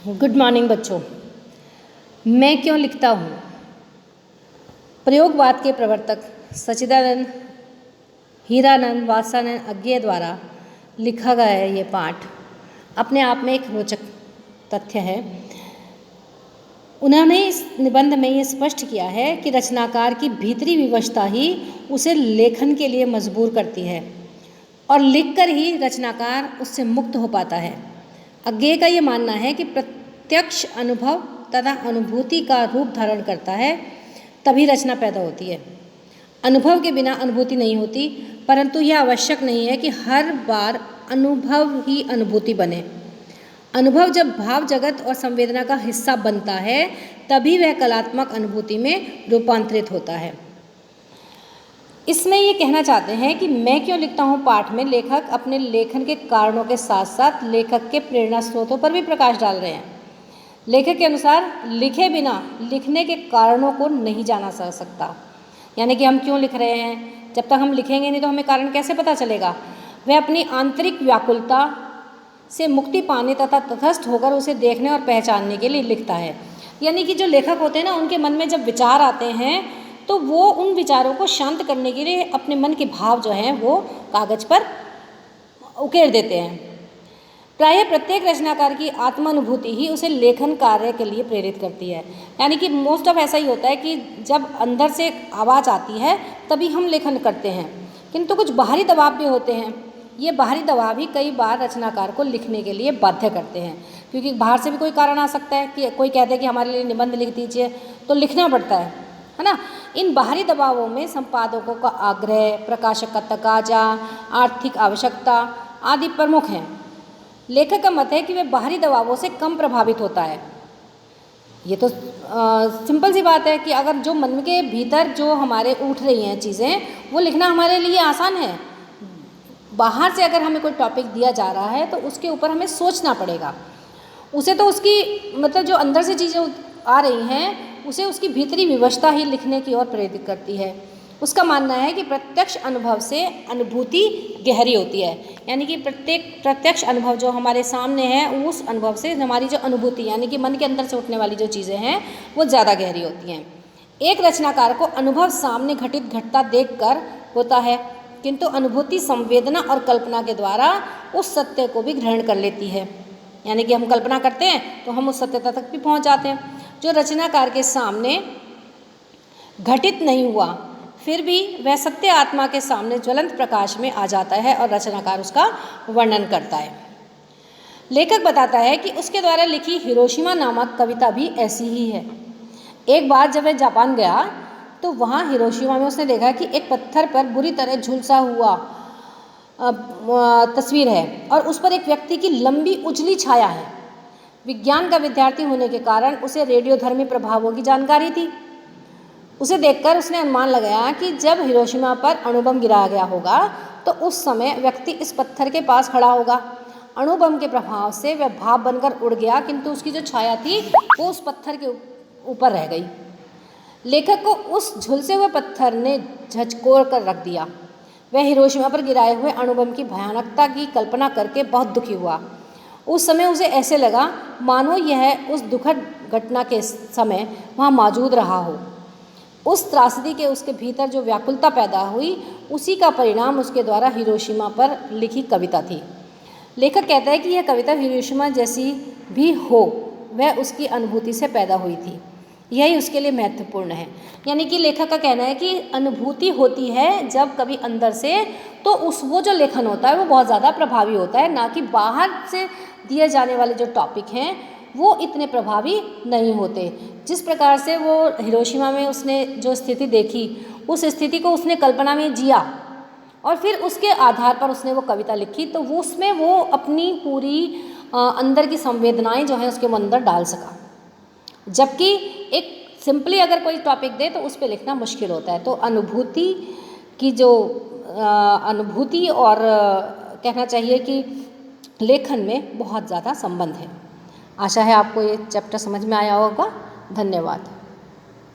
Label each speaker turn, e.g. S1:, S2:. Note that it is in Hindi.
S1: गुड मॉर्निंग बच्चों। मैं क्यों लिखता हूँ। प्रयोगवाद के प्रवर्तक सच्चिदानंद हीरानंद वात्सानंद अज्ञेय द्वारा लिखा गया है ये पाठ अपने आप में एक रोचक तथ्य है। उन्होंने इस निबंध में ये स्पष्ट किया है कि रचनाकार की भीतरी विवशता ही उसे लेखन के लिए मजबूर करती है और लिखकर ही रचनाकार उससे मुक्त हो पाता है। अज्ञेय का ये मानना है कि प्रत्यक्ष अनुभव तथा अनुभूति का रूप धारण करता है तभी रचना पैदा होती है। अनुभव के बिना अनुभूति नहीं होती, परंतु यह आवश्यक नहीं है कि हर बार अनुभव ही अनुभूति बने। अनुभव जब भाव जगत और संवेदना का हिस्सा बनता है तभी वह कलात्मक अनुभूति में रूपांतरित होता है। इसमें ये कहना चाहते हैं कि मैं क्यों लिखता हूँ पाठ में लेखक अपने लेखन के कारणों के साथ साथ लेखक के प्रेरणा स्रोतों पर भी प्रकाश डाल रहे हैं। लेखक के अनुसार लिखे बिना लिखने के कारणों को नहीं जाना जा सकता, यानी कि हम क्यों लिख रहे हैं, जब तक हम लिखेंगे नहीं तो हमें कारण कैसे पता चलेगा। वह अपनी आंतरिक व्याकुलता से मुक्ति पाने तथा तटस्थ होकर उसे देखने और पहचानने के लिए लिखता है। यानी कि जो लेखक होते हैं ना, उनके मन में जब विचार आते हैं तो वो उन विचारों को शांत करने के लिए अपने मन के भाव जो हैं वो कागज पर उकेर देते हैं। प्रायः प्रत्येक रचनाकार की आत्मानुभूति ही उसे लेखन कार्य के लिए प्रेरित करती है। यानी कि मोस्ट ऑफ ऐसा ही होता है कि जब अंदर से आवाज़ आती है तभी हम लेखन करते हैं, किंतु कुछ बाहरी दबाव भी होते हैं। ये बाहरी दबाव ही कई बार रचनाकार को लिखने के लिए बाध्य करते हैं, क्योंकि बाहर से भी कोई कारण आ सकता है कि कोई कहते हैं कि हमारे लिए निबंध लिख दीजिए, तो लिखना पड़ता है ना। इन बाहरी दबावों में संपादकों का आग्रह, प्रकाशक का तकाजा, आर्थिक आवश्यकता आदि प्रमुख हैं। लेखक का मत है कि वह बाहरी दबावों से कम प्रभावित होता है। ये तो सिंपल सी बात है कि अगर जो मन के भीतर जो हमारे उठ रही हैं चीज़ें, वो लिखना हमारे लिए आसान है। बाहर से अगर हमें कोई टॉपिक दिया जा रहा है तो उसके ऊपर हमें सोचना पड़ेगा। उसे तो उसकी मतलब जो अंदर से चीज़ें आ रही हैं उसे उसकी भीतरी विवशता ही लिखने की ओर प्रेरित करती है। उसका मानना है कि प्रत्यक्ष अनुभव से अनुभूति गहरी होती है। यानी कि प्रत्यक्ष अनुभव जो हमारे सामने है, उस अनुभव से हमारी जो अनुभूति यानी कि मन के अंदर से उठने वाली जो चीज़ें हैं वो ज़्यादा गहरी होती हैं। एक रचनाकार को अनुभव सामने घटता देखकर होता है, किंतु अनुभूति संवेदना और कल्पना के द्वारा उस सत्य को भी ग्रहण कर लेती है। यानी कि हम कल्पना करते हैं तो हम उस सत्यता तक भी पहुंच जाते हैं जो रचनाकार के सामने घटित नहीं हुआ, फिर भी वह सत्य आत्मा के सामने ज्वलंत प्रकाश में आ जाता है और रचनाकार उसका वर्णन करता है। लेखक बताता है कि उसके द्वारा लिखी हिरोशिमा नामक कविता भी ऐसी ही है। एक बार जब वह जापान गया तो वहाँ हिरोशिमा में उसने देखा कि एक पत्थर पर बुरी तरह झुलसा हुआ तस्वीर है और उस पर एक व्यक्ति की लंबी उजली छाया है। विज्ञान का विद्यार्थी होने के कारण उसे रेडियोधर्मी प्रभावों की जानकारी थी। उसे देखकर उसने अनुमान लगाया कि जब हिरोशिमा पर अणुबम गिराया गया होगा तो उस समय व्यक्ति इस पत्थर के पास खड़ा होगा। अणुबम के प्रभाव से वह भाप बनकर उड़ गया, किंतु उसकी जो छाया थी वो उस पत्थर के ऊपर रह गई। लेखक को उस झुलसे हुए पत्थर ने झकझोर कर रख दिया। वह हिरोशिमा पर गिराए हुए अणुबम की भयानकता की कल्पना करके बहुत दुखी हुआ। उस समय उसे ऐसे लगा मानो यह उस दुखद घटना के समय वहाँ मौजूद रहा हो। उस त्रासदी के उसके भीतर जो व्याकुलता पैदा हुई, उसी का परिणाम उसके द्वारा हिरोशिमा पर लिखी कविता थी। लेखक कहता है कि यह कविता हिरोशिमा जैसी भी हो, वह उसकी अनुभूति से पैदा हुई थी। यही उसके लिए महत्वपूर्ण है। यानी कि लेखक का कहना है कि अनुभूति होती है जब कभी अंदर से, तो वो जो लेखन होता है वो बहुत ज़्यादा प्रभावी होता है, ना कि बाहर से दिए जाने वाले जो टॉपिक हैं वो इतने प्रभावी नहीं होते। जिस प्रकार से वो हिरोशिमा में उसने जो स्थिति देखी, उस स्थिति को उसने कल्पना में जिया और फिर उसके आधार पर उसने वो कविता लिखी, तो वो उसमें वो अपनी पूरी अंदर की संवेदनाएं जो हैं उसके अंदर डाल सका। जबकि एक सिंपली अगर कोई टॉपिक दे तो उस पर लिखना मुश्किल होता है। तो अनुभूति की जो अनुभूति और कहना चाहिए कि लेखन में बहुत ज़्यादा संबंध है। आशा है आपको ये चैप्टर समझ में आया होगा। धन्यवाद।